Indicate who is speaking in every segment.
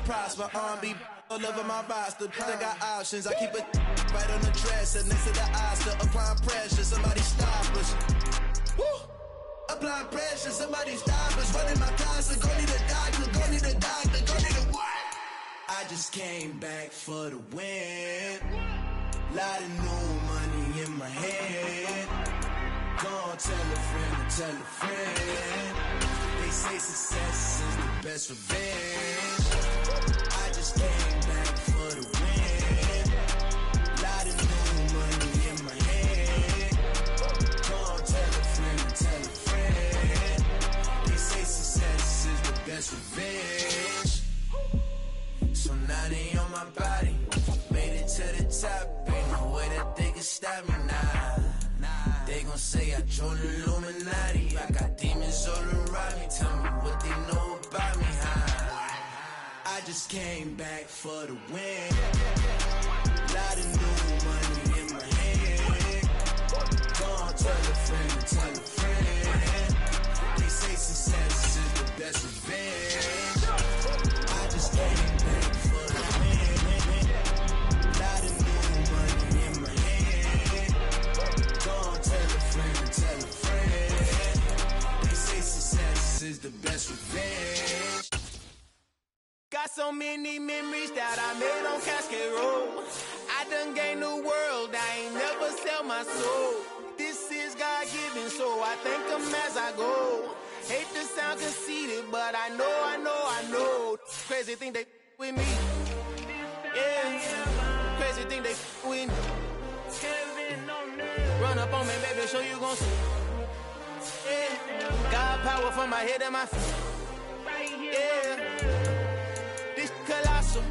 Speaker 1: prosper. R&B all over my roster. I got options. I keep it right on the dresser next to the Oscar. Applying pressure, somebody stop us. Woo! Applying pressure, somebody stop us. Running my closet, go need a doctor, go need a doctor, go need a what? I just came back for the win. Lot of new money in my head. Go on, tell a friend, tell a friend. They say success is the best revenge. I just came back for the win. Lot of new money in my head. Go on, tell a friend, tell a friend. They say success is the best revenge. So now they on my body. Made it to the top. Ain't no way that they can stop me now. They gon' say I joined the Illuminati. I got demons all around me. Tell me what they know about me, huh? I just came back for the win. Lot of new money in my head. Go on, tell a friend, tell a friend. They say success is the best revenge. I just came back for the win. Lot of new money in my head. Go on, tell a friend, tell a friend. They say success is the best revenge. Got so many memories that I made on Cascade Road. I done gained the world, I ain't never sell my soul. This is God-given, so I thank him as I go. Hate to sound conceited, but I know. Crazy thing they with me. Yeah, crazy thing they with me. Run up on me, baby, show you gon' see. Yeah, God power from my head and my feet. Yeah, this colossal.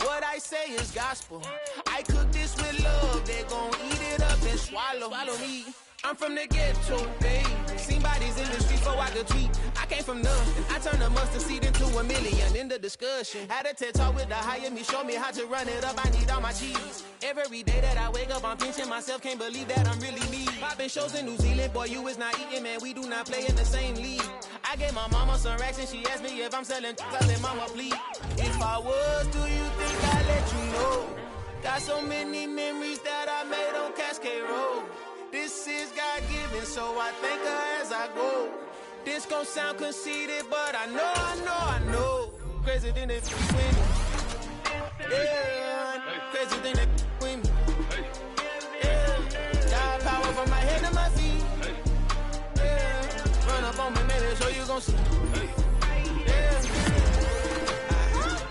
Speaker 1: What I say is gospel. I cook this with love. They gon' eat it up and swallow me. I'm from the ghetto, babe. Seen bodies in the street so I could tweet. I came from nothing. I turned a mustard seed into $1 million in the discussion. Had a TED talk with the higher me, show me how to run it up. I need all my cheese. Every day that I wake up, I'm pinching myself. Can't believe that I'm really me. Popping shows in New Zealand, boy, you is not eating, man. We do not play in the same league. I gave my mama some racks and she asked me if I'm selling. I said, mama, please. If I was, do you think I'd let you know? Got so many memories that I made on Cascade Road. This is God-given, so I thank her as I go. This gon' sound conceited, but I know. Crazy thing they with me. Yeah, crazy thing they with me. Yeah, God power from my head to my feet. Yeah, run up on me, maybe so you gon' see. Yeah.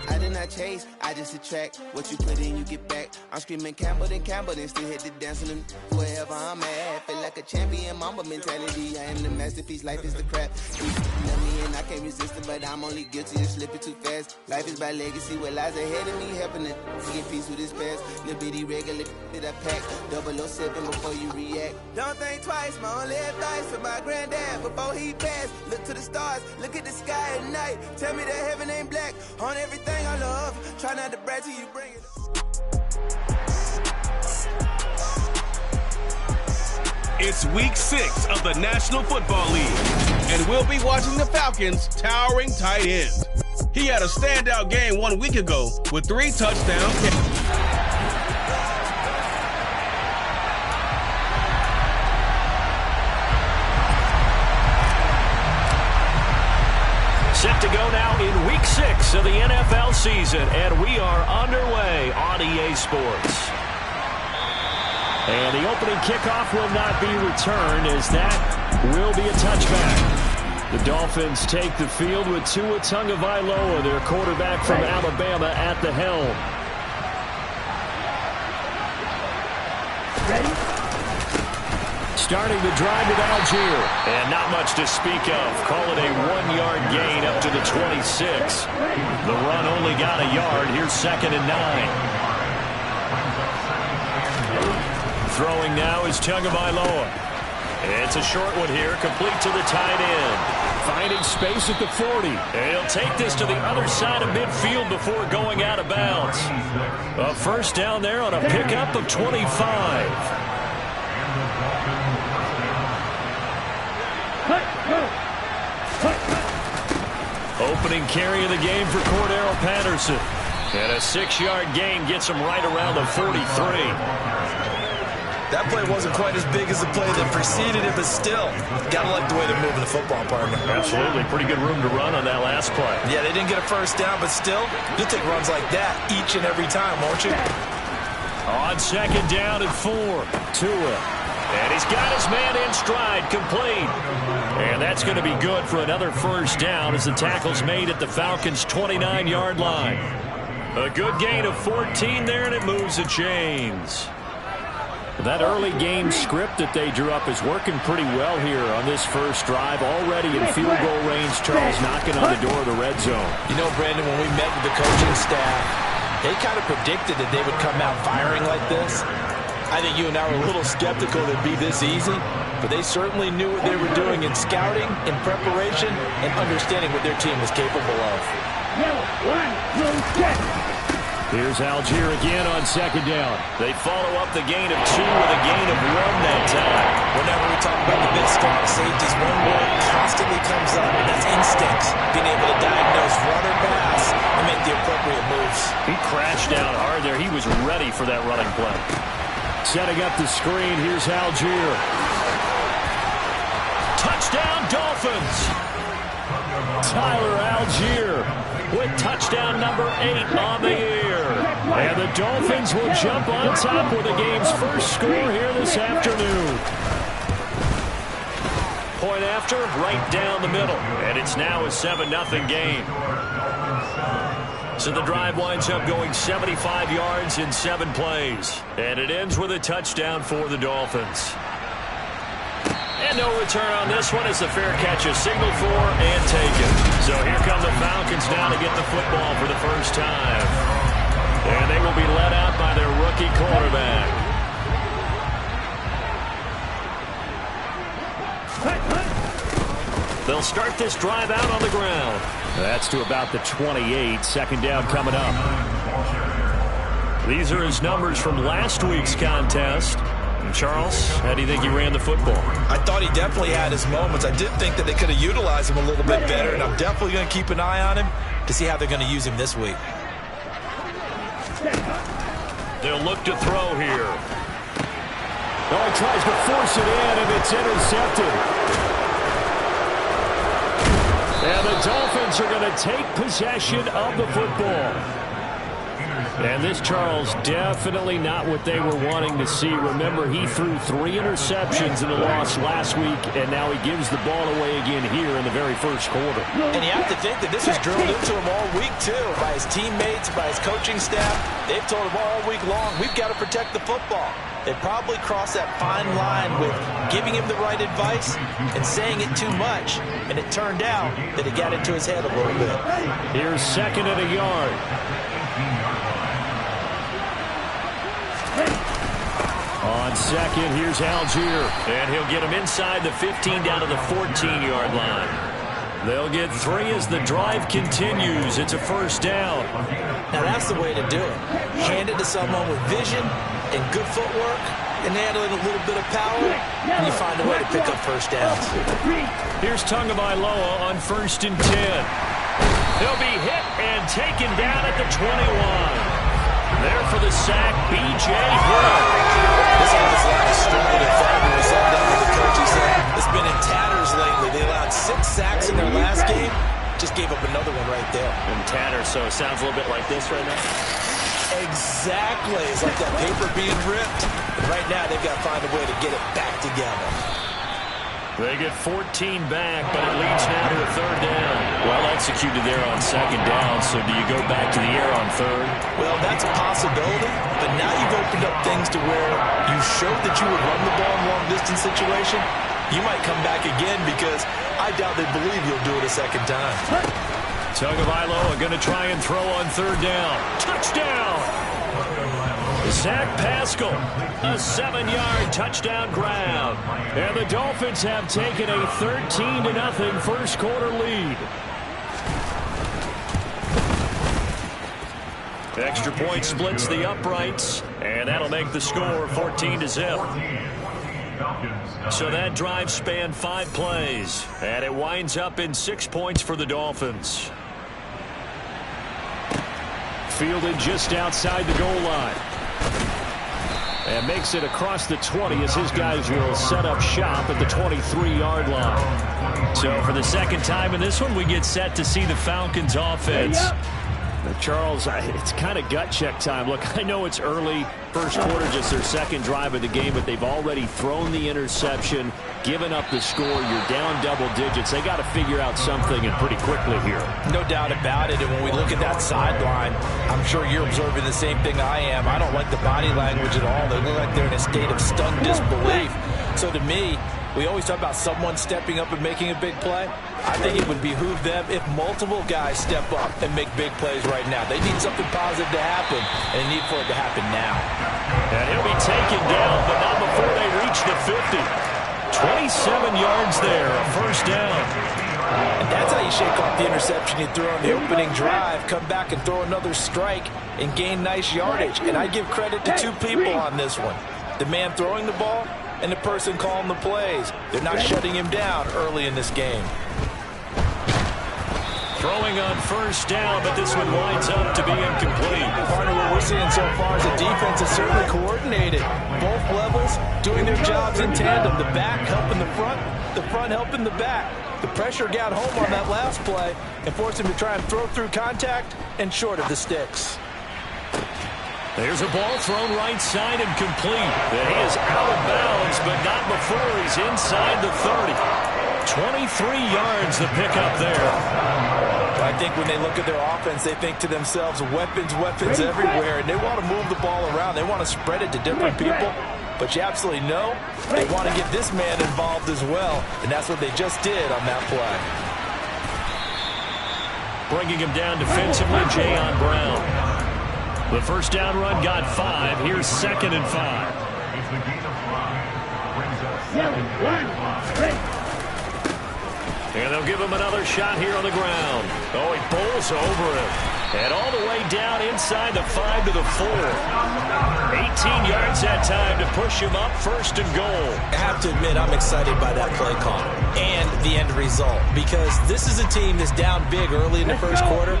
Speaker 1: I did not chase, I just attract. What you put in, you get back. I'm screaming Campbell, then still hit the dance on them. Wherever I'm at, feel like a champion, mamba mentality. I am the masterpiece, life is the crap. You love me and I can't resist it, but I'm only guilty of slipping too fast. Life is by legacy, what lies ahead of me, helping it get peace with this past. Little bitty regular that I pack, 007 before you react. Don't think twice, my only advice for my granddad before he passed. Look to the stars, look at the sky at night. Tell me that heaven ain't black on everything I love. Try not to brag till you bring it up.
Speaker 2: It's week 6 of the National Football League, and we'll be watching the Falcons' towering tight end. He had a standout game 1 week ago with 3 touchdowns.
Speaker 3: Set to go now in week 6 of the NFL season, and we are underway on EA Sports. And the opening kickoff will not be returned, as that will be a touchback. The Dolphins take the field with Tua Tagovailoa, their quarterback from Alabama, at the helm.
Speaker 4: Ready?
Speaker 3: Starting the drive with Algier. And not much to speak of. Call it a 1-yard gain up to the 26. The run only got a yard. Here's 2nd and 9. Throwing now is Tagovailoa. It's a short one here, complete to the tight end. Finding space at the 40. And he'll take this to the other side of midfield before going out of bounds. A first down there on a pickup of 25. Opening carry of the game for Cordero Patterson. And a 6-yard gain gets him right around the 43.
Speaker 4: That play wasn't quite as big as the play that preceded it, but still, gotta like the way they're moving the football, partner.
Speaker 3: Absolutely. Pretty good room to run on that last play.
Speaker 4: Yeah, they didn't get a first down, but still, you'll take runs like that each and every time, won't you?
Speaker 3: On second down and 4. Tua. And he's got his man in stride, complete. And that's going to be good for another first down as the tackle's made at the Falcons' 29-yard line. A good gain of 14 there, and it moves the chains. That early game script that they drew up is working pretty well here on this first drive. Already in field goal range, Charles knocking on the door of the red zone.
Speaker 4: You know, Brandon, when we met with the coaching staff, they kind of predicted that they would come out firing like this. I think you and I were a little skeptical that it'd be this easy, but they certainly knew what they were doing in scouting, in preparation, and understanding what their team was capable of.
Speaker 3: Here's Algier again on second down. They follow up the gain of 2 with a gain of 1 that time.
Speaker 4: Whenever we talk about the big strong safeties, one word constantly comes up, and that's instincts. Being able to diagnose run or pass and make the appropriate moves.
Speaker 3: He crashed down hard there. He was ready for that running play. Setting up the screen, here's Algier. Touchdown, Dolphins! Tyler Algier with touchdown number 8 on the year. And the Dolphins will jump on top with the game's first score here this afternoon. Point after, right down the middle. And it's now a 7-0 game. So the drive winds up going 75 yards in 7 plays. And it ends with a touchdown for the Dolphins. And no return on this one as the fair catch is signaled for and taken. So here come the Falcons now to get the football for the first time. And they will be led out by their rookie quarterback. They'll start this drive out on the ground. That's to about the 28. Second down coming up. These are his numbers from last week's contest. And Charles, how do you think he ran the football?
Speaker 4: I thought he definitely had his moments. I did think that they could have utilized him a little bit better, and I'm definitely going to keep an eye on him to see how they're going to use him this week.
Speaker 3: They'll look to throw here. Oh, he tries to force it in, and it's intercepted. And the Dolphins are going to take possession of the football. And this, Charles, definitely not what they were wanting to see. Remember, he threw 3 interceptions in the loss last week, and now he gives the ball away again here in the very first quarter.
Speaker 4: And you have to think that this was drilled into him all week, too, by his teammates, by his coaching staff. They've told him all week long, we've got to protect the football. They probably crossed that fine line with giving him the right advice and saying it too much. And it turned out that it got into his head a little bit.
Speaker 3: Here's second and a yard. On second, here's Algier. And he'll get him inside the 15 down to the 14-yard line. They'll get 3 as the drive continues. It's a first down.
Speaker 4: Now that's the way to do it. Hand it to someone with vision and good footwork and handle it a little bit of power, and you find a way to pick up first downs.
Speaker 3: Here's Tagovailoa on 1st and 10. He'll be hit and taken down at the 21. There for the sack, B.J. Hill.
Speaker 4: This offensive line is stronger than fiber. We saw that with the coach. He said it's been in tatters lately. They allowed 6 sacks in their last game. Just gave up another one right there.
Speaker 3: In tatters, so it sounds a little bit like this right now.
Speaker 4: Exactly. It's like that paper being ripped. And right now, they've got to find a way to get it back together.
Speaker 3: They get 14 back, but it leads now to a 3rd down. Well executed there on 2nd down, so do you go back to the air on 3rd?
Speaker 4: Well, that's a possibility, but now you've opened up things to where you showed that you would run the ball in long-distance situation. You might come back again because I doubt they believe you'll do it a second time.
Speaker 3: Tagovailoa going to try and throw on 3rd down. Touchdown! Zach Pascal, a 7-yard touchdown grab. And the Dolphins have taken a 13-0 first quarter lead. Extra point splits the uprights, and that'll make the score 14-0. So that drive spanned 5 plays, and it winds up in 6 points for the Dolphins. Fielded just outside the goal line. And makes it across the 20 as his guys will set up shop at the 23-yard line. So for the second time in this one, we get set to see the Falcons offense. Charles, it's kind of gut check time. Look, I know it's early, first quarter, just their second drive of the game, but they've already thrown the interception, given up the score. You're down double digits. They got to figure out something, and pretty quickly here.
Speaker 4: No doubt about it. And when we look at that sideline, I'm sure you're observing the same thing I am. I don't like the body language at all. They look like they're in a state of stunned disbelief. So to me, we always talk about someone stepping up and making a big play. I think it would behoove them if multiple guys step up and make big plays right now. They need something positive to happen, and they need for it to happen now.
Speaker 3: And he'll be taken down, but not before they reach the 50. 27 yards there, a first down.
Speaker 4: And that's how you shake off the interception you threw on the opening drive, come back and throw another strike and gain nice yardage. And I give credit to 2 people on this one. The man throwing the ball and the person calling the plays. They're not shutting him down early in this game.
Speaker 3: Throwing on first down, but this one winds up to be incomplete.
Speaker 4: Partner, what we're seeing so far is the defense is certainly coordinated. Both levels doing their jobs in tandem. The back helping the front helping the back. The pressure got home on that last play and forced him to try and throw through contact and short of the sticks.
Speaker 3: There's a ball thrown right side and complete. He is out of bounds, but not before he's inside the 30. 23 yards the pickup there.
Speaker 4: I think when they look at their offense, they think to themselves, weapons everywhere, and they want to move the ball around. They want to spread it to different people, but you absolutely know they want to get this man involved as well, and that's what they just did on that play.
Speaker 3: Bringing him down defensively, Jayon Brown. The first down run got 5. Here's 2nd and 5. And they'll give him another shot here on the ground. Oh, he bowls over him. And all the way down inside the 5 to the 4. 18 yards that time to push him up, 1st and goal.
Speaker 4: I have to admit, I'm excited by that play call and the end result, because this is a team that's down big early in the first quarter.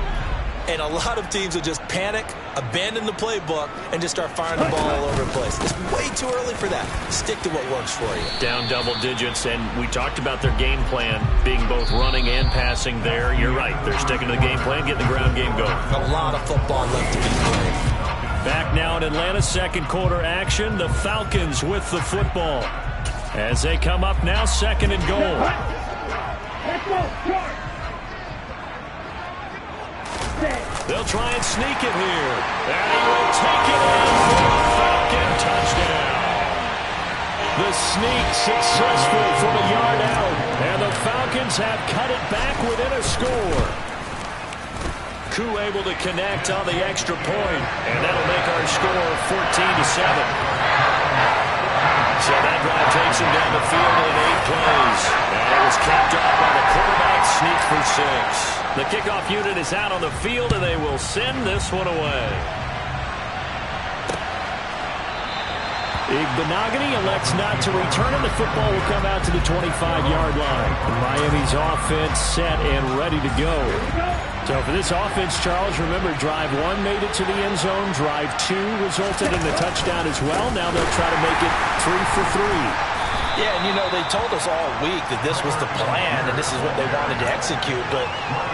Speaker 4: And a lot of teams will just panic, abandon the playbook, and just start firing the ball all over the place. It's way too early for that. Stick to what works for you.
Speaker 3: Down double digits, and we talked about their game plan being both running and passing there. You're right. They're sticking to the game plan, getting the ground game going.
Speaker 4: A lot of football left to be played.
Speaker 3: Back now in Atlanta, second quarter action. The Falcons with the football. As they come up now, 2nd and goal. They'll try and sneak it here. And he will take it in for a Falcon touchdown. The sneak successful from a yard out. And the Falcons have cut it back within a score. Koo able to connect on the extra point. And that'll make our score 14-7. So that drive takes him down the field in 8 plays. And it was capped off by the quarterback sneak for 6. The kickoff unit is out on the field, and they will send this one away. Igbenogany elects not to return, and the football will come out to the 25-yard line. Miami's offense set and ready to go. So for this offense, Charles, remember, drive 1 made it to the end zone. Drive 2 resulted in a touchdown as well. Now they'll try to make it 3 for 3.
Speaker 4: Yeah, and you know, they told us all week that this was the plan and this is what they wanted to execute, but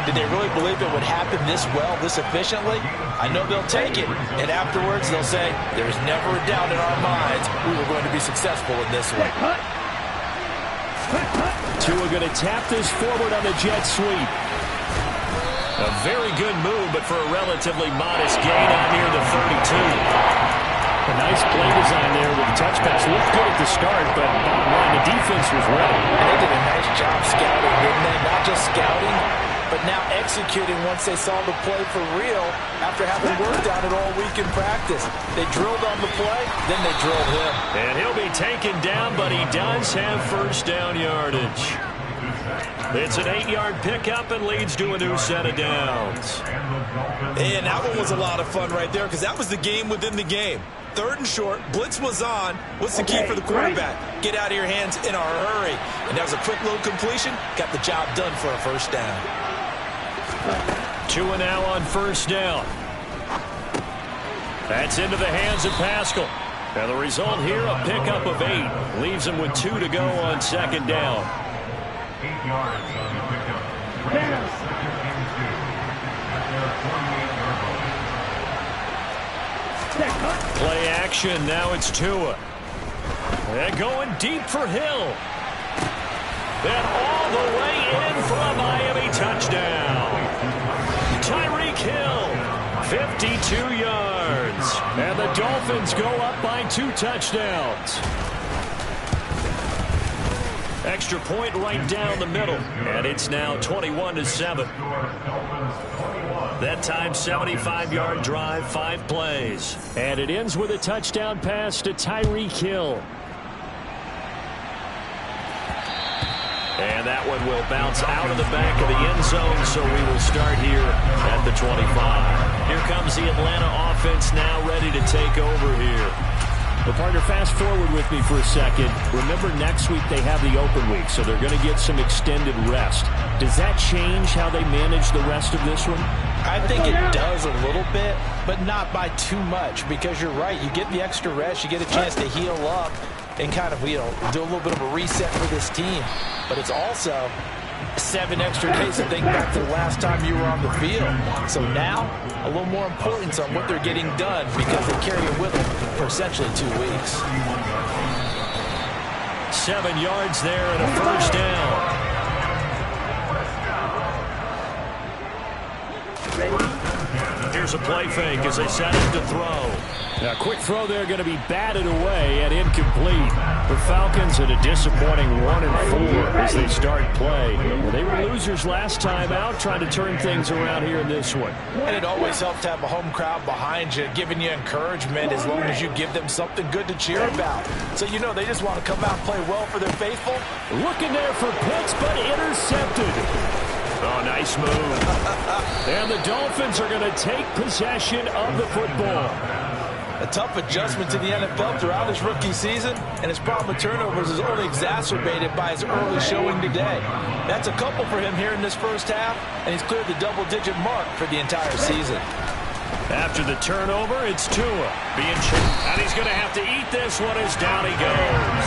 Speaker 4: did they really believe it would happen this well, this efficiently? I know they'll take it, and afterwards they'll say, there's never a doubt in our minds we were going to be successful in this one.
Speaker 3: Tua going to tap this forward on the jet sweep. A very good move, but for a relatively modest gain out near the 32. A nice play design there with the touch pass. Looked good at the start, but bottom line, the defense was ready.
Speaker 4: And they did a nice job scouting, didn't they? Not just scouting, but now executing once they saw the play for real after having worked on it all week in practice. They drilled on the play, then they drilled him.
Speaker 3: And he'll be taken down, but he does have first down yardage. It's an 8-yard pickup and leads to a new set of downs.
Speaker 4: And that one was a lot of fun right there, because that was the game within the game. 3rd and short. Blitz was on. What's the key for the quarterback? Get out of your hands in a hurry. And that was a quick little completion. Got the job done for a first down.
Speaker 3: 2 and now on first down. That's into the hands of Pascal. And the result here, a pickup of 8. Leaves him with 2 to go on second down.
Speaker 5: 8 yards on the pickup.
Speaker 3: Play action. Now it's Tua. And going deep for Hill. And all the way in for a Miami touchdown. Tyreek Hill, 52 yards. And the Dolphins go up by 2 touchdowns. Extra point right down the middle. And it's now 21-7. That time, 75-yard drive, 5 plays. And it ends with a touchdown pass to Tyreek Hill. And that one will bounce out of the back of the end zone, so we will start here at the 25. Here comes the Atlanta offense now ready to take over here. Well, partner, fast forward with me for a second. Remember, next week they have the open week, so they're going to get some extended rest. Does that change how they manage the rest of this one?
Speaker 4: I think it does a little bit, but not by too much, because you're right. You get the extra rest. You get a chance to heal up and kind of, do a little bit of a reset for this team. But it's also 7 extra days to think back to the last time you were on the field. So now, a little more importance on what they're getting done because they carry it with them for essentially 2 weeks.
Speaker 3: 7 yards there and a first down. Here's a play fake as they set him to throw. Now, a quick throw there going to be batted away and incomplete. The Falcons at a disappointing 1-4 as they start play. Well, they were losers last time out, trying to turn things around here in this one.
Speaker 4: And it always helps to have a home crowd behind you, giving you encouragement as long as you give them something good to cheer about. So they just want to come out and play well for their faithful.
Speaker 3: Looking there for Pitts, but intercepted. Oh, nice move. And the Dolphins are going to take possession of the football.
Speaker 4: A tough adjustment to the NFL throughout his rookie season, and his problem with turnovers is only exacerbated by his early showing today. That's a couple for him here in this first half, and he's cleared the double-digit mark for the entire season.
Speaker 3: After the turnover, it's Tua being chased. And he's going to have to eat this one as down he goes.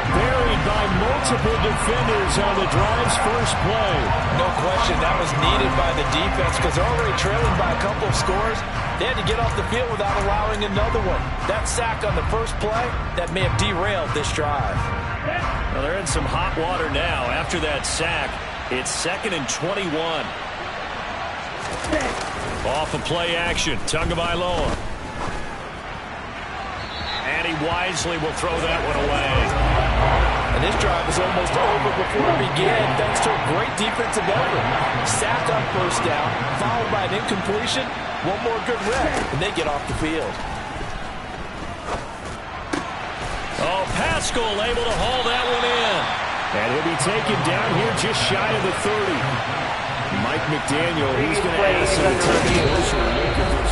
Speaker 3: Buried by multiple defenders on the drive's first play.
Speaker 4: No question, that was needed by the defense because they're already trailing by a couple of scores. They had to get off the field without allowing another one. That sack on the first play, that may have derailed this drive.
Speaker 3: Well, they're in some hot water now. After that sack, it's 2nd and 21. Off of play action, Tagovailoa. And he wisely will throw that one away.
Speaker 4: And this drive is almost over before it began, thanks to a great defensive effort. Sack on first down, followed by an incompletion. One more good rep, and they get off the field.
Speaker 3: Oh, Pascal able to haul that one in. And he'll be taken down here just shy of the 30. Mike McDaniel, he's going to ask him to take a closer look at this.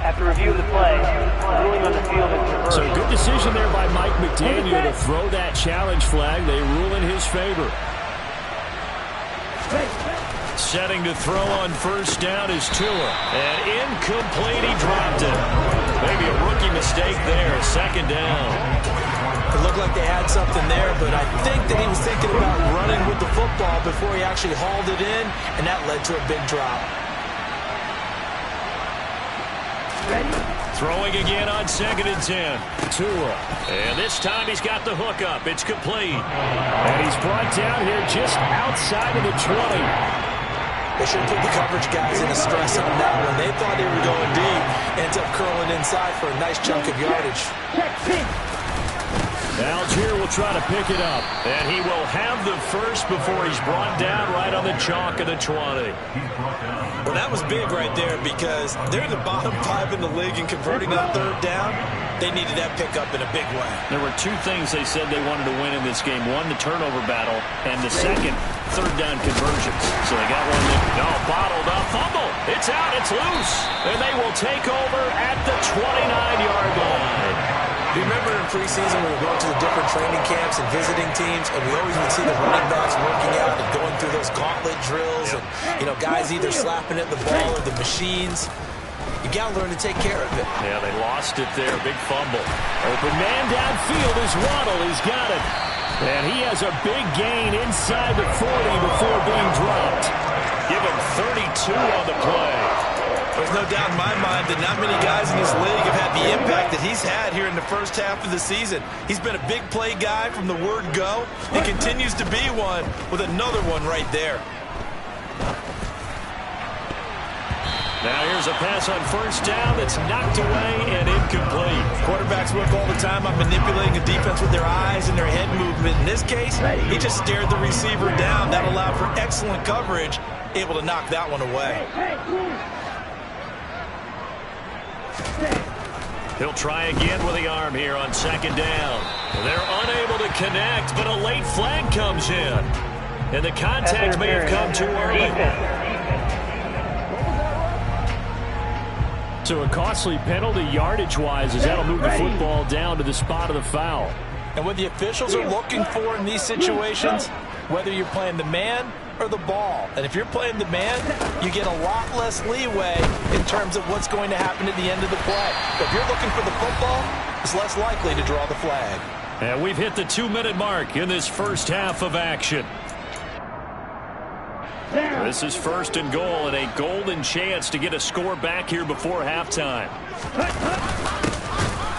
Speaker 6: After review of the play, ruling on the field is reversed.
Speaker 3: So good decision there by Mike McDaniel to throw that challenge flag. They rule in his favor. Setting to throw on first down is Tua. And incomplete, he dropped it. Maybe a rookie mistake there, 2nd down.
Speaker 4: It looked like they had something there, but I think that he was thinking about running with the football before he actually hauled it in, and that led to a big drop.
Speaker 3: Throwing again on 2nd and 10. Tua. And this time he's got the hook up. It's complete. And he's brought down here just outside of the 20.
Speaker 4: They should put the coverage guys in a stress on that one. They thought they were going deep. Ends up curling inside for a nice chunk of yardage.
Speaker 3: Algier will try to pick it up. And he will have the first before he's brought down right on the chalk of the 20.
Speaker 4: Well, that was big right there because they're the bottom 5 in the league in converting on 3rd down. They needed that pickup in a big way.
Speaker 3: There were 2 things they said they wanted to win in this game. One, the turnover battle, and the second, third down conversions. So they got one that, bottled up, fumble. It's out, it's loose. And they will take over at the 29-yard line.
Speaker 4: You remember in preseason we were going to the different training camps and visiting teams, and we always would see the running backs working out and going through those gauntlet drills, and guys either slapping at the ball or the machines. You got to learn to take care of it.
Speaker 3: Yeah, they lost it there. Big fumble. Open man downfield is Waddle. He's got it. And he has a big gain inside the 40 before being dropped. Give him 32 on the play.
Speaker 4: There's no doubt in my mind that not many guys in this league have had the impact that he's had here in the first half of the season. He's been a big play guy from the word go. He continues to be one with another one right there.
Speaker 3: Now here's a pass on first down that's knocked away and incomplete.
Speaker 4: Quarterbacks work all the time on manipulating a defense with their eyes and their head movement. In this case, he just stared the receiver down. That allowed for excellent coverage, able to knock that one away.
Speaker 3: He'll try again with the arm here on second down. They're unable to connect, but a late flag comes in. And the contact may have come too early. So a costly penalty yardage-wise as that'll move the football down to the spot of the foul.
Speaker 4: And what the officials are looking for in these situations, whether you're playing the man or the ball. And if you're playing the man, you get a lot less leeway in terms of what's going to happen at the end of the play. But if you're looking for the football, it's less likely to draw the flag.
Speaker 3: And we've hit the 2-minute mark in this first half of action. This is first and goal and a golden chance to get a score back here before halftime.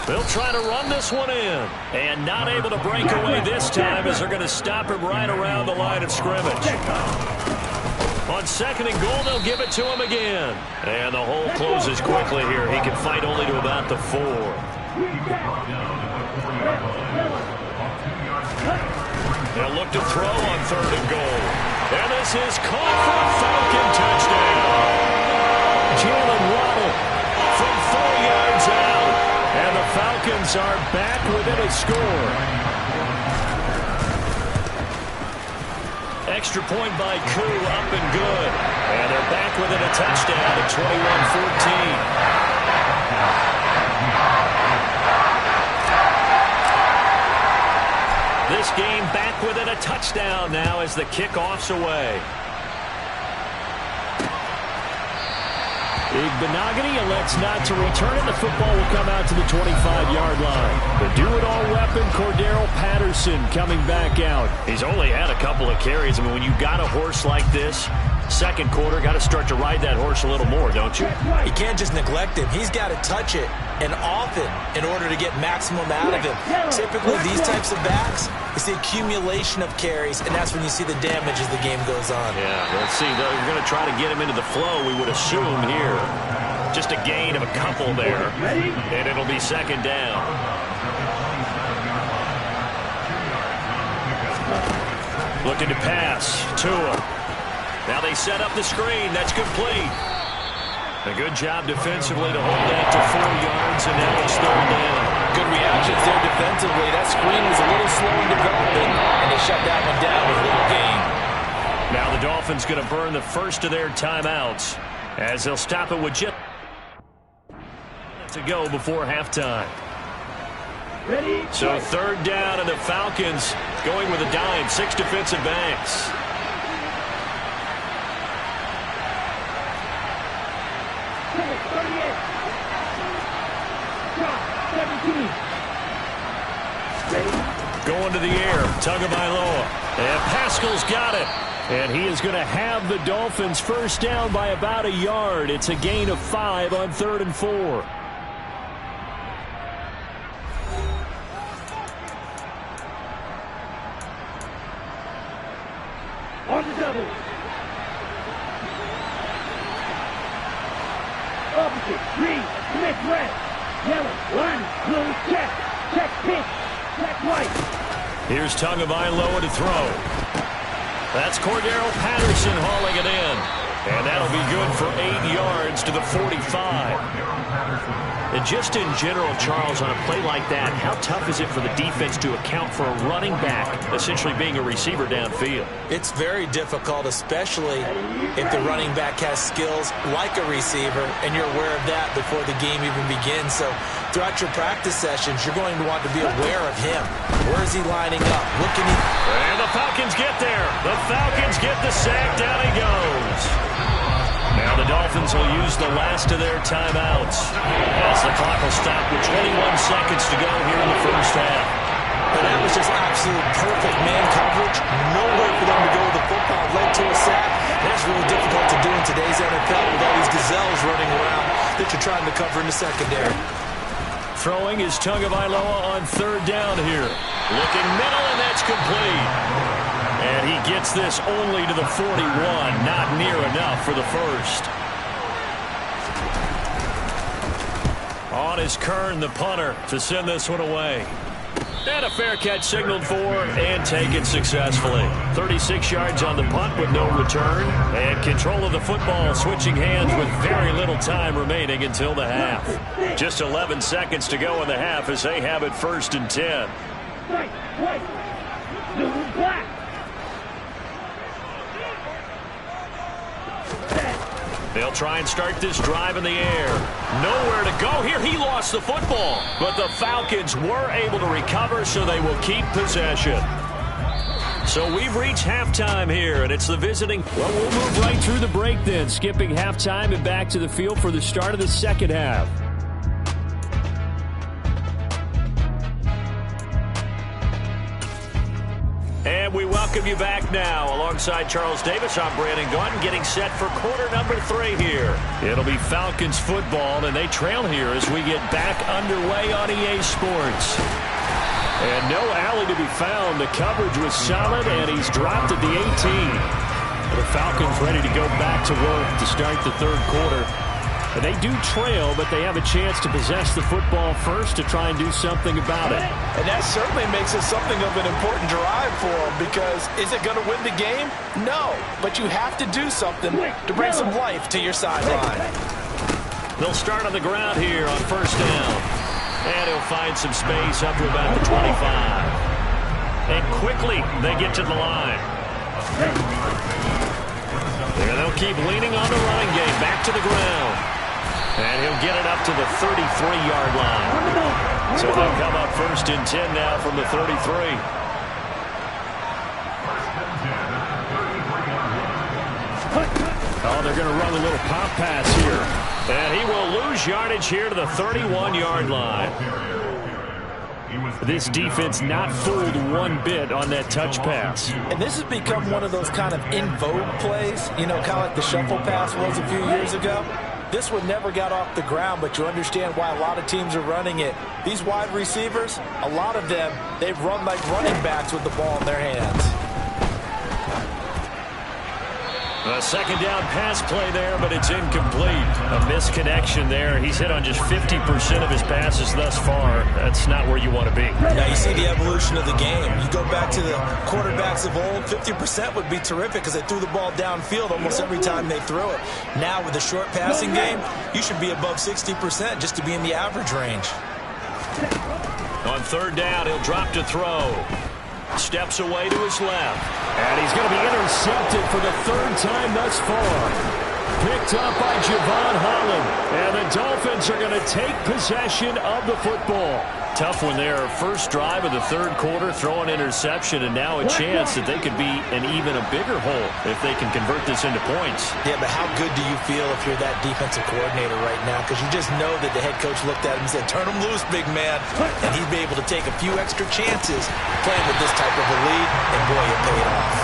Speaker 3: They'll try to run this one in. And not able to break away this time as they're going to stop him right around the line of scrimmage. On second and goal, they'll give it to him again. And the hole closes quickly here. He can fight only to about the 4. They'll look to throw on third and goal. And this is caught for a Falcon touchdown. Jalen Waddle from 4 yards out. And the Falcons are back within a score. Extra point by Koo, up and good. And they're back within a touchdown at 21-14. This game back within a touchdown now as the kickoff's away. Igbenogany elects not to return it. The football will come out to the 25-yard line. The do-it-all weapon, Cordero Patterson, coming back out. He's only had a couple of carries. I mean, when you got a horse like this, second quarter, got to start to ride that horse a little more, don't you?
Speaker 4: You can't just neglect him. He's got to touch it, and often, in order to get maximum out of him. Typically, these types of backs, it's the accumulation of carries, and that's when you see the damage as the game goes on.
Speaker 3: Yeah, let's see. They're going to try to get him into the flow, we would assume here. Just a gain of a couple there, and it'll be second down. Looking to pass. Tua. Now they set up the screen. That's complete. A good job defensively to hold that to 4 yards, and now it's third down.
Speaker 4: Good reactions there defensively. That screen was a little slow in developing, and they shut that one down with a little gain.
Speaker 3: Now the Dolphins going to burn the first of their timeouts as they'll stop it with just to go before halftime. So third down, and the Falcons going with a dime. 6 defensive backs. Going to the air, Tagovailoa. And Pascal's got it. And he is going to have the Dolphins first down by about a yard. It's a gain of 5 on 3rd and 4.
Speaker 6: On the double. Opposite, green, Smith red, yellow, one, blue, check, check pink, check white.
Speaker 3: Here's Tagovailoa to throw. That's Cordero Patterson hauling it in. And that'll be good for 8 yards to the 45. And just in general, Charles, on a play like that, how tough is it for the defense to account for a running back essentially being a receiver downfield?
Speaker 4: It's very difficult, especially if the running back has skills like a receiver, and you're aware of that before the game even begins. So throughout your practice sessions, you're going to want to be aware of him. Where is he lining up? What can he...
Speaker 3: And the Falcons get there. The Falcons get the sack. Down he goes. Now the Dolphins will use the last of their timeouts as the clock will stop with 21 seconds to go here in the first half.
Speaker 4: And that was just absolute perfect man coverage. Nowhere for them to go with the football. Led to a sack. That's really difficult to do in today's NFL with all these gazelles running around that you're trying to cover in the secondary.
Speaker 3: Throwing is Tagovailoa on third down here. Looking middle, and that's complete. And he gets this only to the 41. Not near enough for the first. On is Kern, the punter, to send this one away. And a fair catch signaled for and taken successfully. 36 yards on the punt with no return. And control of the football switching hands with very little time remaining until the half. Just 11 seconds to go in the half as they have it 1st and 10.
Speaker 6: White, blue, black.
Speaker 3: They'll try and start this drive in the air. Nowhere to go here. He lost the football. But the Falcons were able to recover, so they will keep possession. So we've reached halftime here, and it's the visiting. Well, we'll move right through the break then, skipping halftime and back to the field for the start of the second half. And we welcome you back now. Alongside Charles Davis, I'm Brandon Gaudin, getting set for quarter number 3 here. It'll be Falcons football, and they trail here as we get back underway on EA Sports. And no alley to be found. The coverage was solid, and he's dropped at the 18. The Falcons ready to go back to work to start the third quarter. And they do trail, but they have a chance to possess the football first to try and do something about it.
Speaker 4: And that certainly makes it something of an important drive for them, because is it going to win the game? No, but you have to do something to bring some life to your sideline.
Speaker 3: They'll start on the ground here on first down. And he'll find some space up to about the 25. And quickly they get to the line. And they'll keep leaning on the running game. Back to the ground. And he'll get it up to the 33-yard line. So they'll come up 1st and 10 now from the 33. Oh, they're going to run a little pop pass here. And he will lose yardage here to the 31-yard line. This defense not fooled one bit on that touch pass.
Speaker 4: And this has become one of those kind of in vogue plays, you know, kind of like the shuffle pass was a few years ago. This one never got off the ground, but you understand why a lot of teams are running it. These wide receivers, a lot of them, they've run like running backs with the ball in their hands.
Speaker 3: A second down pass play there, but it's incomplete. A misconnection there. He's hit on just 50% of his passes thus far. That's not where you want to be.
Speaker 4: Now you see the evolution of the game. You go back to the quarterbacks of old, 50% would be terrific because they threw the ball downfield almost every time they threw it. Now with the short passing game, you should be above 60% just to be in the average range.
Speaker 3: On third down, he'll drop to throw. Steps away to his left. And he's going to be intercepted for the 3rd time thus far. Picked up by Javon Holland. And the Dolphins are going to take possession of the football. Tough one there. First drive of the third quarter, throw an interception, and now a chance that they could be an even a bigger hole if they can convert this into points.
Speaker 4: Yeah, but how good do you feel if you're that defensive coordinator right now? Because you just know that the head coach looked at him and said, turn him loose, big man. And he'd be able to take a few extra chances playing with this type of a lead, and boy, it paid off.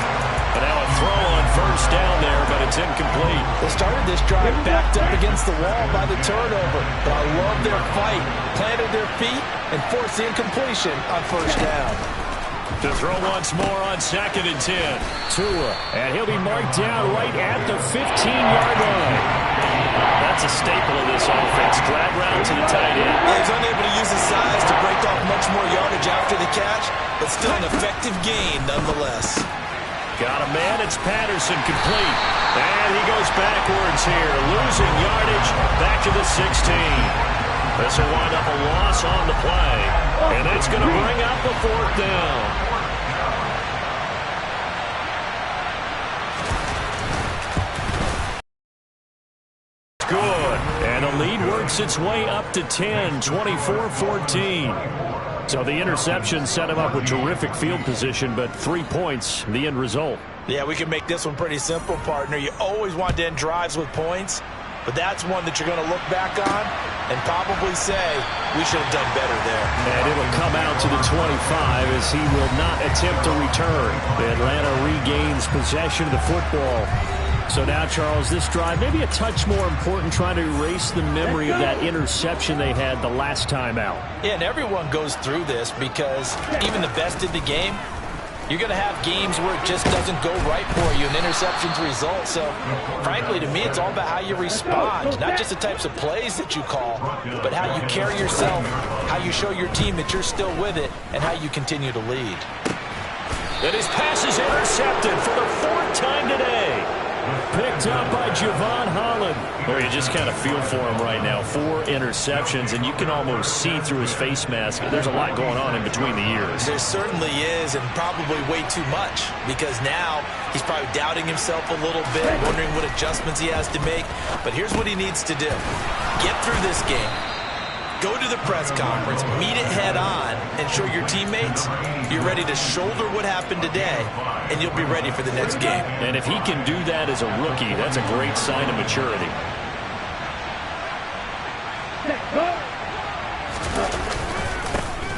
Speaker 3: And now a throw on first down there, but it's incomplete.
Speaker 4: They started this drive backed up against the wall by the turnover, but I love their fight. Planted their feet and forced the incompletion on first down.
Speaker 3: To throw once more on 2nd and 10. Tua, and he'll be marked down right at the 15-yard line. That's a staple of this offense. Drag route to the tight end.
Speaker 4: Yeah, he's unable to use his size to break off much more yardage after the catch, but still an effective gain nonetheless.
Speaker 3: Got a man. It's Patterson complete. And he goes backwards here, losing yardage back to the 16. This will wind up a loss on the play, and it's going to bring up the 4th down. Good, and the lead works its way up to 10, 24-14. So the interception set him up with terrific field position, but 3 points, the end result.
Speaker 4: Yeah, we can make this one pretty simple, partner. You always want to end drives with points, but that's one that you're going to look back on and probably say, we should have done better there.
Speaker 3: And it'll come out to the 25 as he will not attempt to return. Atlanta regains possession of the football. So now, Charles, this drive maybe a touch more important, trying to erase the memory of that interception they had the last time out.
Speaker 4: Yeah, and everyone goes through this because even the best in the game, you're going to have games where it just doesn't go right for you and interceptions result. So, frankly, to me, it's all about how you respond, not just the types of plays that you call, but how you carry yourself, how you show your team that you're still with it, and how you continue to lead.
Speaker 3: And his pass is intercepted for the 4th time today. Picked up by Javon Holland. Or you just kind of feel for him right now. 4 interceptions, and you can almost see through his face mask. There's a lot going on in between the ears.
Speaker 4: There certainly is, and probably way too much, because now he's probably doubting himself a little bit, wondering what adjustments he has to make. But here's what he needs to do. Get through this game. Go to the press conference, meet it head on, and show your teammates you're ready to shoulder what happened today, and you'll be ready for the next game.
Speaker 3: And if he can do that as a rookie, that's a great sign of maturity.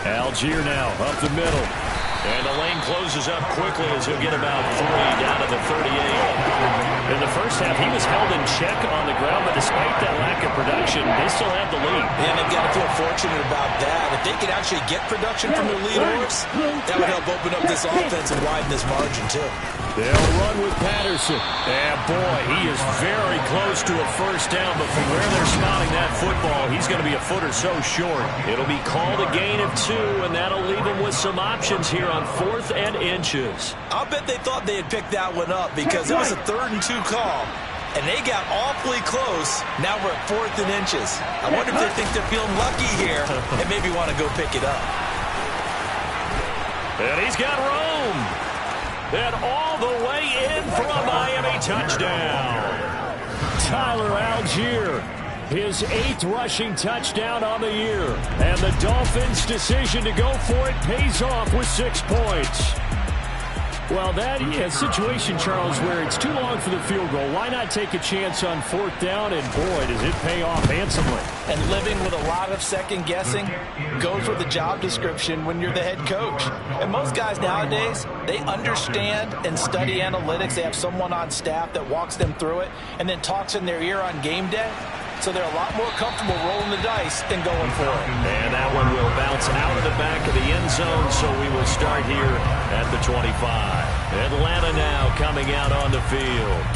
Speaker 3: Algier now up the middle. And the lane closes up quickly as he'll get about 3 down to the 38. In the first half, he was held in check on the ground, but despite that lack of production, they still have the lead.
Speaker 4: Yeah, they've got to feel fortunate about that. If they can actually get production from their lead horse, that would help open up this offense and widen this margin, too.
Speaker 3: They'll run with Patterson. And boy, he is very close to a first down, but from where they're spotting that football, he's going to be a foot or so short. It'll be called a gain of 2, and that'll leave him with some options here on 4th and inches.
Speaker 4: I'll bet they thought they had picked that one up because it was a 3rd and 2 call, and they got awfully close. Now we're at 4th and inches. I wonder if they think they're feeling lucky here and maybe want to go pick it up.
Speaker 3: And he's got room. And all the way in for a Miami touchdown. Tyler Algier, his 8th rushing touchdown on the year. And the Dolphins' decision to go for it pays off with 6 points. Well, that is a situation, Charles, where it's too long for the field goal. Why not take a chance on 4th down? And boy, does it pay off handsomely.
Speaker 4: And living with a lot of second guessing goes with the job description when you're the head coach. And most guys nowadays, they understand and study analytics. They have someone on staff that walks them through it and then talks in their ear on game day. So they're a lot more comfortable rolling the dice than going for it.
Speaker 3: And that one will bounce out of the back of the end zone, so we will start here at the 25. Atlanta now coming out on the field.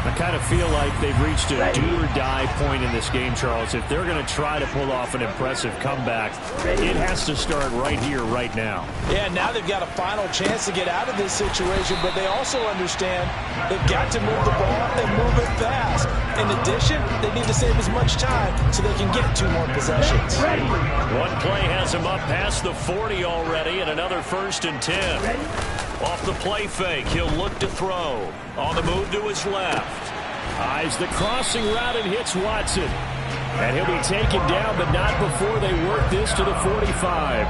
Speaker 3: I kind of feel like they've reached a do-or-die point in this game, Charles. If they're going to try to pull off an impressive comeback, it has to start right here, right now.
Speaker 4: Yeah, now they've got a final chance to get out of this situation, but they also understand they've got to move the ball and move it fast. In addition, they need to save as much time so they can get 2 more possessions.
Speaker 3: One play has him up past the 40 already, and another 1st and 10. Off the play fake, he'll look to throw. On the move to his left. Eyes the crossing route and hits Watson. And he'll be taken down, but not before they work this to the 45.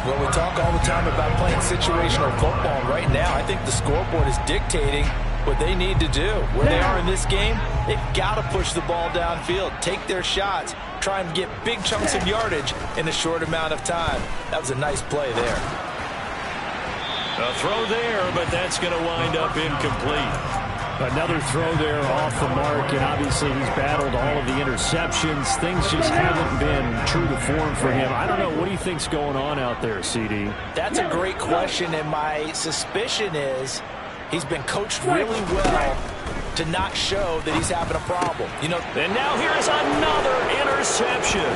Speaker 4: Well, we talk all the time about playing situational football. Right now, I think the scoreboard is dictating what they need to do. Where they are in this game, they've got to push the ball downfield, take their shots, try and get big chunks of yardage in a short amount of time. That was a nice play there.
Speaker 3: A throw there, but that's going to wind up incomplete. Another throw there off the mark, and obviously he's battled all of the interceptions. Things just haven't been true to form for him. I don't know. What do you think's going on out there, CD?
Speaker 4: That's a great question, and my suspicion is he's been coached really well to not show that he's having a problem. You know.
Speaker 3: And now here's another interception.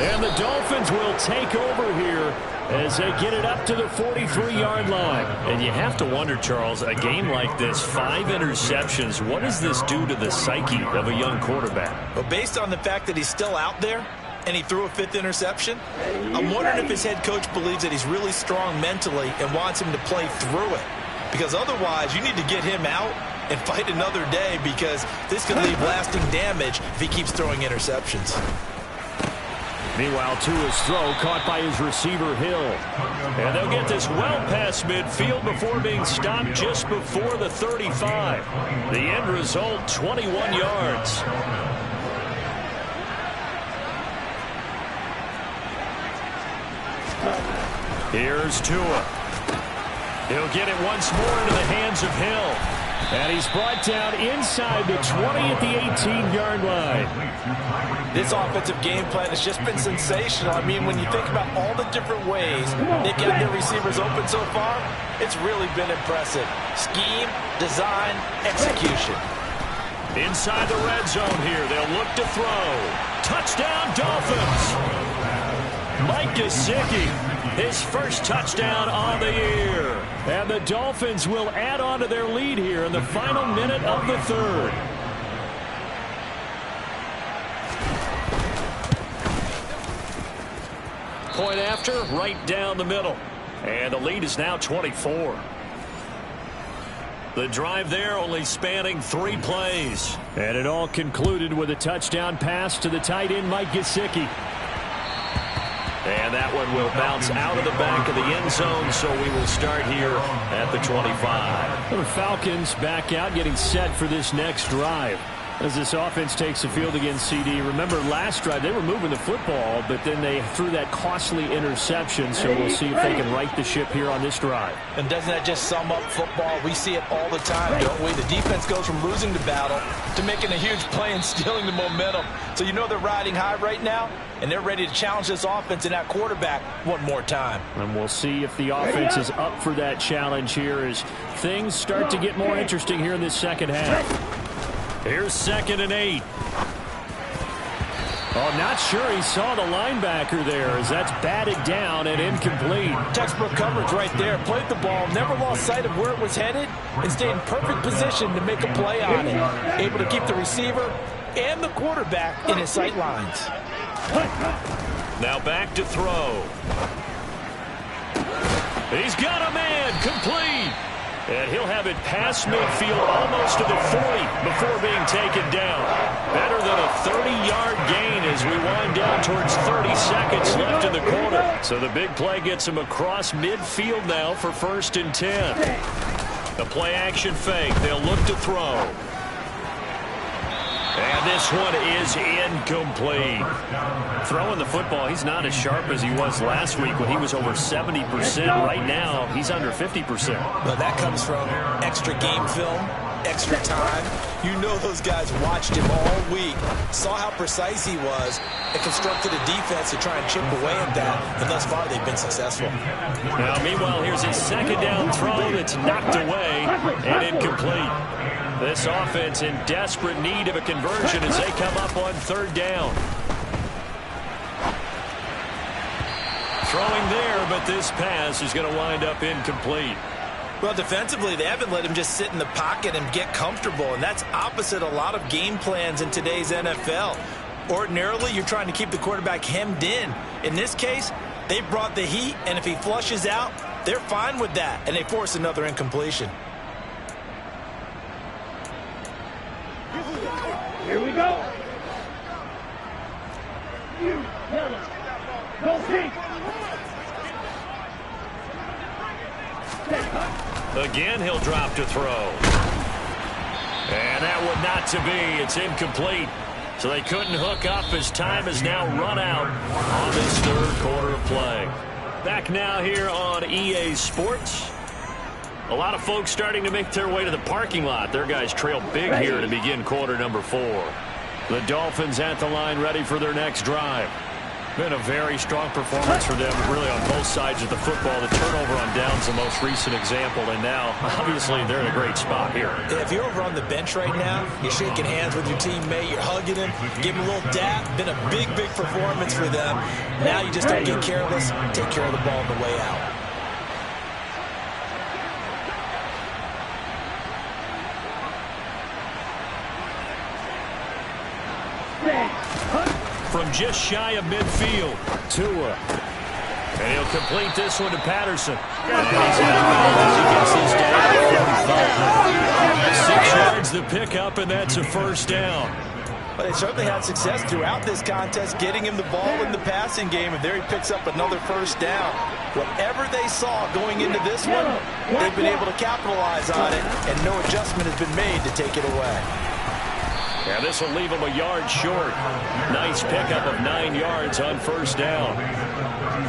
Speaker 3: And the Dolphins will take over here as they get it up to the 43-yard line. And you have to wonder, Charles, a game like this, 5 interceptions, what does this do to the psyche of a young quarterback?
Speaker 4: Well, based on the fact that he's still out there and he threw a 5th interception, I'm wondering if his head coach believes that he's really strong mentally and wants him to play through it. Because otherwise, you need to get him out and fight another day, because this could leave lasting damage if he keeps throwing interceptions.
Speaker 3: Meanwhile, Tua's throw caught by his receiver, Hill. And they'll get this well past midfield before being stopped just before the 35. The end result, 21 yards. Here's Tua. He'll get it once more into the hands of Hill. And he's brought down inside the 20 at the 18-yard line.
Speaker 4: This offensive game plan has just been sensational. I mean, when you think about all the different ways they've got their receivers open so far, it's really been impressive. Scheme, design, execution.
Speaker 3: Inside the red zone here, they'll look to throw. Touchdown, Dolphins! Mike Gesicki, his first touchdown on the year. And the Dolphins will add on to their lead here in the final minute of the third. Point after, right down the middle. And the lead is now 24. The drive there only spanning 3 plays. And it all concluded with a touchdown pass to the tight end, Mike Gesicki. And that one will bounce out of the back of the end zone, so we will start here at the 25. The Falcons back out, getting set for this next drive. As this offense takes the field against CD. Remember, last drive, they were moving the football, but then they threw that costly interception, so we'll see if they can right the ship here on this drive.
Speaker 4: And doesn't that just sum up football? We see it all the time, don't we? The defense goes from losing the battle to making a huge play and stealing the momentum. So you know they're riding high right now, and they're ready to challenge this offense and that quarterback one more time.
Speaker 3: And we'll see if the offense is up for that challenge here as things start to get more interesting here in this second half. Here's 2nd and 8. Oh, not sure he saw the linebacker there as that's batted down and incomplete.
Speaker 4: Textbook coverage right there. Played the ball, never lost sight of where it was headed, and stayed in perfect position to make a play on it. Able to keep the receiver and the quarterback in his sight lines.
Speaker 3: Now back to throw. He's got a man, complete. And he'll have it past midfield almost to the 40 before being taken down. Better than a 30-yard gain as we wind down towards 30 seconds left in the quarter. So the big play gets him across midfield now for 1st and 10. The play action fake. They'll look to throw. And this one is incomplete. Throwing the football, he's not as sharp as he was last week when he was over 70%. Right now, he's under 50%.
Speaker 4: Well, that comes from extra game film, extra time. You know those guys watched him all week, saw how precise he was, and constructed a defense to try and chip away at that. And thus far, they've been successful.
Speaker 3: Now, meanwhile, here's his 2nd down throw that's knocked away and incomplete. This offense in desperate need of a conversion as they come up on 3rd down. Throwing there, but this pass is going to wind up incomplete.
Speaker 4: Well, defensively, they haven't let him just sit in the pocket and get comfortable, and that's opposite a lot of game plans in today's NFL. Ordinarily, you're trying to keep the quarterback hemmed in. In this case, they brought the heat, and if he flushes out, they're fine with that, and they force another incompletion.
Speaker 6: Here we go. Go Pink.
Speaker 3: Again, he'll drop to throw. And that one not to be. It's incomplete. So they couldn't hook up as time has now run out on this 3rd quarter of play. Back now here on EA Sports. A lot of folks starting to make their way to the parking lot. Their guys trail big here to begin quarter number 4. The Dolphins at the line ready for their next drive. Been a very strong performance for them, really, on both sides of the football. The turnover on downs, the most recent example, and now, obviously, they're in a great spot here.
Speaker 4: Yeah, if you're over on the bench right now, you're shaking hands with your teammate, you're hugging him, give him a little dap. Been a big, big performance for them. Now you just don't get careless, take care of the ball on the way out.
Speaker 3: From just shy of midfield, Tua. And he'll complete this one to Patterson. And he's had a foul as he gets this down. 6 yards the pickup, and that's a first down.
Speaker 4: But they certainly had success throughout this contest, getting him the ball in the passing game, and there he picks up another first down. Whatever they saw going into this one, they've been able to capitalize on it, and no adjustment has been made to take it away.
Speaker 3: Yeah, this will leave him a yard short. Nice pickup of 9 yards on first down.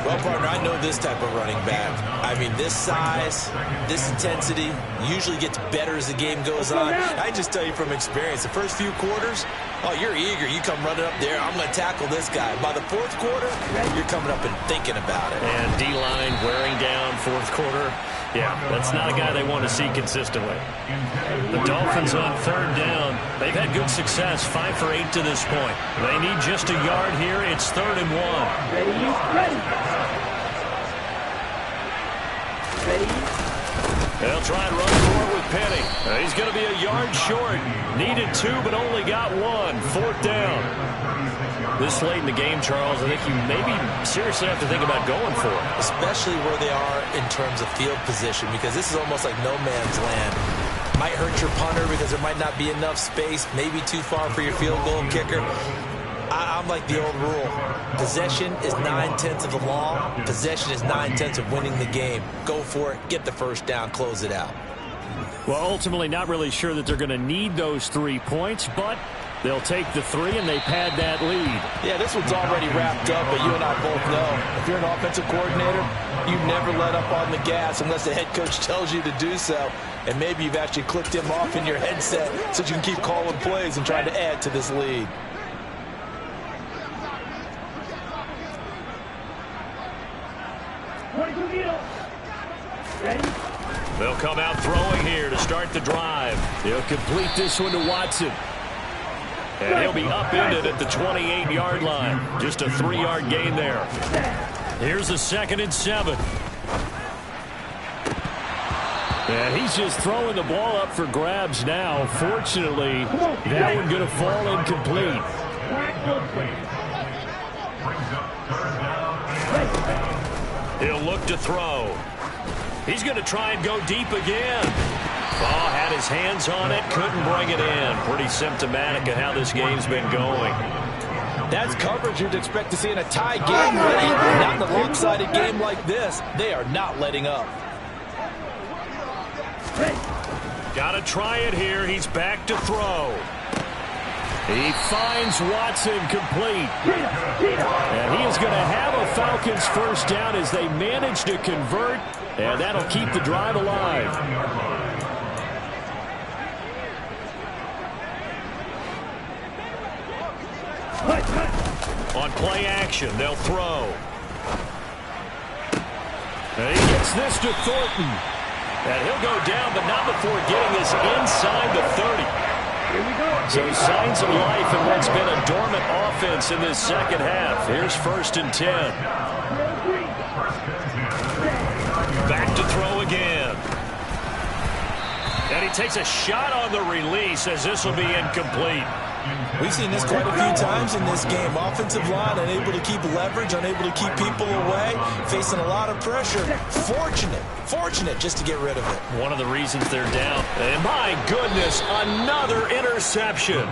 Speaker 4: Well, partner, I know this type of running back. I mean, this size, this intensity usually gets better as the game goes on. I just tell you from experience, the first few quarters, oh, you're eager. You come running up there, I'm going to tackle this guy. By the fourth quarter, you're coming up and thinking about it.
Speaker 3: And D-line wearing down fourth quarter. Yeah, that's not a guy they want to see consistently. The Dolphins on third down. They've had good success, 5 for 8 to this point. They need just a yard here. It's 3rd and 1.
Speaker 6: Ready.
Speaker 3: They'll try and run for it with Penny. He's going to be a yard short. Needed 2, but only got 1. 4th down. This late in the game, Charles, I think you maybe seriously have to think about going for it.
Speaker 4: Especially where they are in terms of field position, because this is almost like no man's land. Might hurt your punter because there might not be enough space, maybe too far for your field goal kicker. I'm like the old rule. Possession is 9/10 of the law. Possession is 9/10 of winning the game. Go for it, get the first down, close it out.
Speaker 3: Well, ultimately not really sure that they're going to need those 3 points, but they'll take the 3 and they pad that lead.
Speaker 4: Yeah, this one's already wrapped up, but you and I both know if you're an offensive coordinator, you never let up on the gas unless the head coach tells you to do so. And maybe you've actually clicked him off in your headset so you can keep calling plays and trying to add to this lead.
Speaker 3: They'll come out throwing here to start the drive. He'll complete this one to Watson. And he'll be upended at the 28-yard line. Just a 3-yard gain there. Here's a 2nd and 7. And he's just throwing the ball up for grabs now. Fortunately, that one going to fall incomplete. He'll look to throw. He's going to try and go deep again. Oh, had his hands on it, couldn't bring it in. Pretty symptomatic of how this game's been going.
Speaker 4: That's coverage you'd expect to see in a tie game, really. Not in a lopsided game like this. They are not letting up.
Speaker 3: Got to try it here. He's back to throw. He finds Watson complete. And he is going to have a Falcons first down as they manage to convert. And that'll keep the drive alive. On play action, they'll throw. And he gets this to Thornton. And he'll go down, but not before getting us inside the 30. So signs of life in what's been a dormant offense in this second half. Here's 1st and 10. Back to throw again. And he takes a shot on the release as this will be incomplete.
Speaker 4: We've seen this quite a few times in this game. Offensive line unable to keep leverage, unable to keep people away, facing a lot of pressure. Fortunate just to get rid of it.
Speaker 3: One of the reasons they're down. And my goodness, another interception.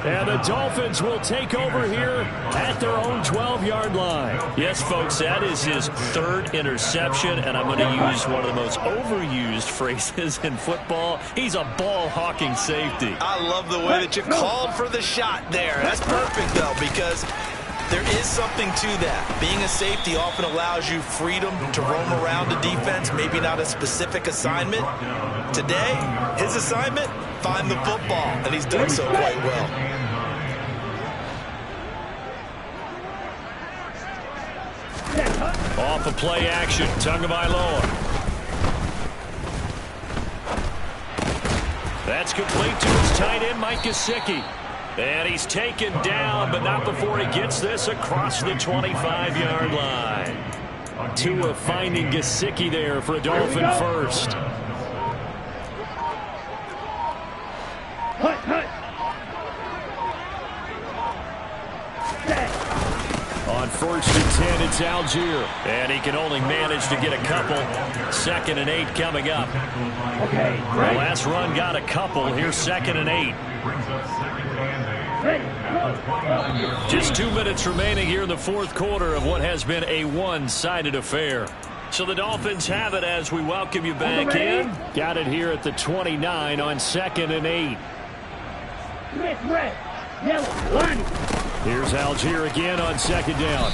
Speaker 3: And the Dolphins will take over here at their own 12-yard line. Yes, folks, that is his 3rd interception, and I'm going to use one of the most overused phrases in football. He's a ball-hawking safety.
Speaker 4: I love the way that you called for the shot there. That's perfect, though, because there is something to that. Being a safety often allows you freedom to roam around the defense, maybe not a specific assignment. Today, his assignment, find the football, and he's done so quite well.
Speaker 3: Off of play action, Tagovailoa. That's complete to his tight end, Mike Gesicki. And he's taken down, but not before he gets this across the 25-yard line. Tua finding Gesicki there for a Dolphin first. On 1st and 10, it's Algier. And he can only manage to get a couple. 2nd and 8 coming up.
Speaker 6: Okay,
Speaker 3: The last run got a couple. Here's 2nd and 8. Just 2 minutes remaining here in the fourth quarter of what has been a one-sided affair. So the Dolphins have it as we welcome you back in. Got it here at the 29 on 2nd and 8.
Speaker 6: red, yellow, 1.
Speaker 3: Here's Algier again on 2nd down.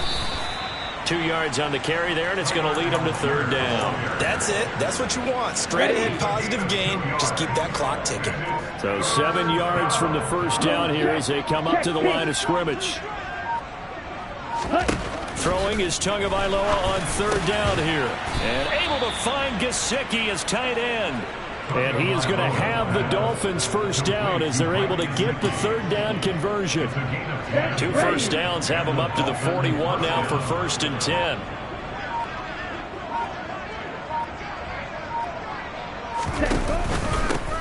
Speaker 3: 2 yards on the carry there, and it's going to lead them to 3rd down.
Speaker 4: That's it. That's what you want. Straight ahead, positive gain. Just keep that clock ticking.
Speaker 3: So 7 yards from the first down here as they come up to the line of scrimmage. Throwing is Tagovailoa on 3rd down here. And able to find Gesicki as tight end. And he is going to have the Dolphins first down as they're able to get the 3rd down conversion. 2 first downs have them up to the 41 now for 1st and 10.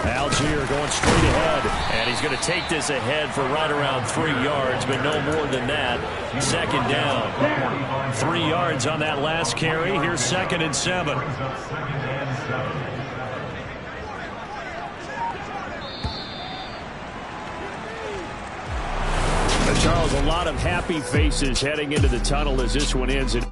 Speaker 3: Algier going straight ahead, and he's going to take this ahead for right around 3 yards, but no more than that. 2nd down. 3 yards on that last carry. Here's 2nd and 7. Charles, a lot of happy faces heading into the tunnel as this one ends.
Speaker 7: You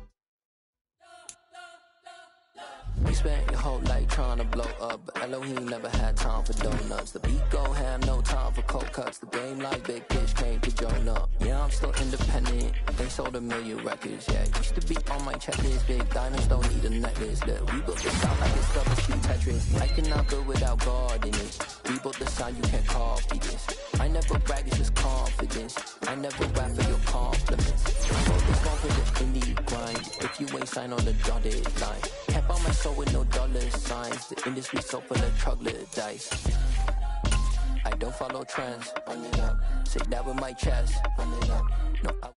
Speaker 7: spent your whole life trying to blow up, but Elohim never had time for donuts. The beat go ham, no time for cold cuts. The game like big bitch came to join up. Yeah, I'm still independent. They sold 1 million records. Yeah, used to be on my checklist. Big diamonds don't need a necklace. Look, we built this out like it's double speed Tetris. I cannot go without God in it. We built the sound, you can't copy this. I never brag, it's just confidence. I never rap for your compliments. I wrote this one for the indie grind. If you ain't signed on the dotted line, can't buy my soul with no dollar signs. The industry so full of troglodytes. I don't follow trends. Say that with my chest. No,